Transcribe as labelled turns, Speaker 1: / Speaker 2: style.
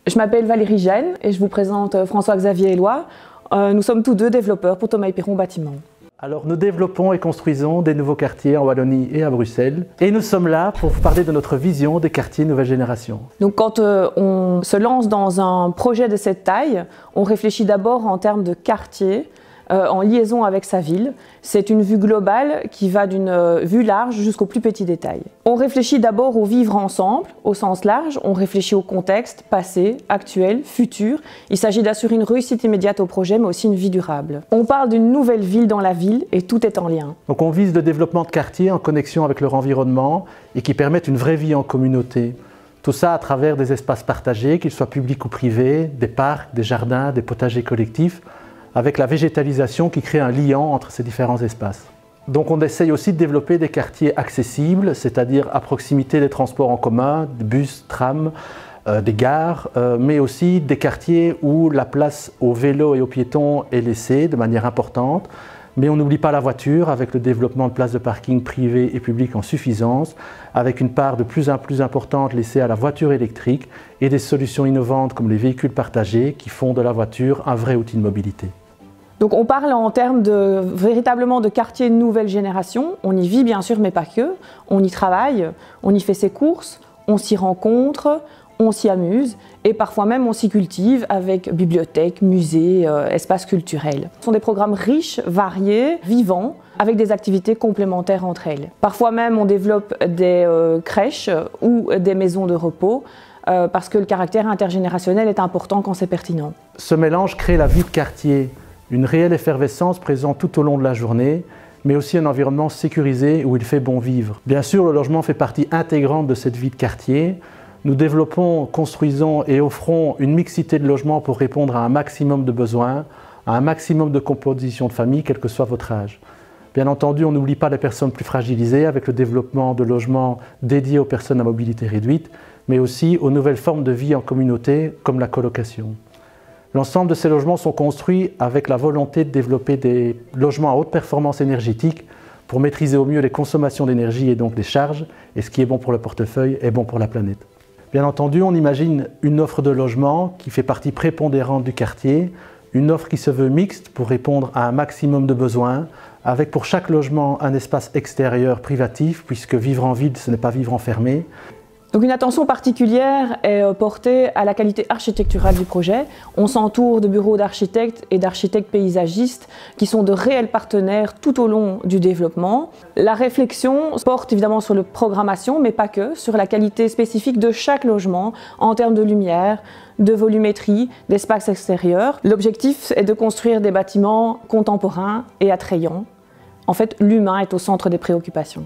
Speaker 1: Je m'appelle Valérie Gênes et je vous présente François-Xavier Éloi. Nous sommes tous deux développeurs pour Thomas Perron Bâtiment.
Speaker 2: Alors nous développons et construisons des nouveaux quartiers en Wallonie et à Bruxelles. Et nous sommes là pour vous parler de notre vision des quartiers nouvelle génération.
Speaker 1: Donc quand on se lance dans un projet de cette taille, on réfléchit d'abord en termes de quartier, en liaison avec sa ville. C'est une vue globale qui va d'une vue large jusqu'au plus petit détail. On réfléchit d'abord au vivre ensemble, au sens large. On réfléchit au contexte, passé, actuel, futur. Il s'agit d'assurer une réussite immédiate au projet, mais aussi une vie durable. On parle d'une nouvelle ville dans la ville et tout est en lien.
Speaker 2: Donc on vise le développement de quartiers en connexion avec leur environnement et qui permettent une vraie vie en communauté. Tout ça à travers des espaces partagés, qu'ils soient publics ou privés, des parcs, des jardins, des potagers collectifs, avec la végétalisation qui crée un lien entre ces différents espaces. Donc on essaye aussi de développer des quartiers accessibles, c'est-à-dire à proximité des transports en commun, des bus, trams, des gares, mais aussi des quartiers où la place aux vélos et aux piétons est laissée de manière importante. Mais on n'oublie pas la voiture avec le développement de places de parking privées et publiques en suffisance, avec une part de plus en plus importante laissée à la voiture électrique et des solutions innovantes comme les véhicules partagés qui font de la voiture un vrai outil de mobilité.
Speaker 1: Donc on parle en termes véritablement de quartier nouvelle génération. On y vit bien sûr, mais pas que. On y travaille, on y fait ses courses, on s'y rencontre, on s'y amuse et parfois même on s'y cultive avec bibliothèques, musées, espaces culturels. Ce sont des programmes riches, variés, vivants, avec des activités complémentaires entre elles. Parfois même on développe des crèches ou des maisons de repos parce que le caractère intergénérationnel est important quand c'est pertinent.
Speaker 2: Ce mélange crée la vie de quartier. Une réelle effervescence présente tout au long de la journée, mais aussi un environnement sécurisé où il fait bon vivre. Bien sûr, le logement fait partie intégrante de cette vie de quartier. Nous développons, construisons et offrons une mixité de logements pour répondre à un maximum de besoins, à un maximum de compositions de famille, quel que soit votre âge. Bien entendu, on n'oublie pas les personnes plus fragilisées avec le développement de logements dédiés aux personnes à mobilité réduite, mais aussi aux nouvelles formes de vie en communauté comme la colocation. L'ensemble de ces logements sont construits avec la volonté de développer des logements à haute performance énergétique pour maîtriser au mieux les consommations d'énergie et donc des charges, et ce qui est bon pour le portefeuille est bon pour la planète. Bien entendu, on imagine une offre de logement qui fait partie prépondérante du quartier, une offre qui se veut mixte pour répondre à un maximum de besoins, avec pour chaque logement un espace extérieur privatif, puisque vivre en ville, ce n'est pas vivre enfermé.
Speaker 1: Donc une attention particulière est portée à la qualité architecturale du projet. On s'entoure de bureaux d'architectes et d'architectes paysagistes qui sont de réels partenaires tout au long du développement. La réflexion porte évidemment sur la programmation, mais pas que, sur la qualité spécifique de chaque logement en termes de lumière, de volumétrie, d'espace extérieur. L'objectif est de construire des bâtiments contemporains et attrayants. En fait, l'humain est au centre des préoccupations.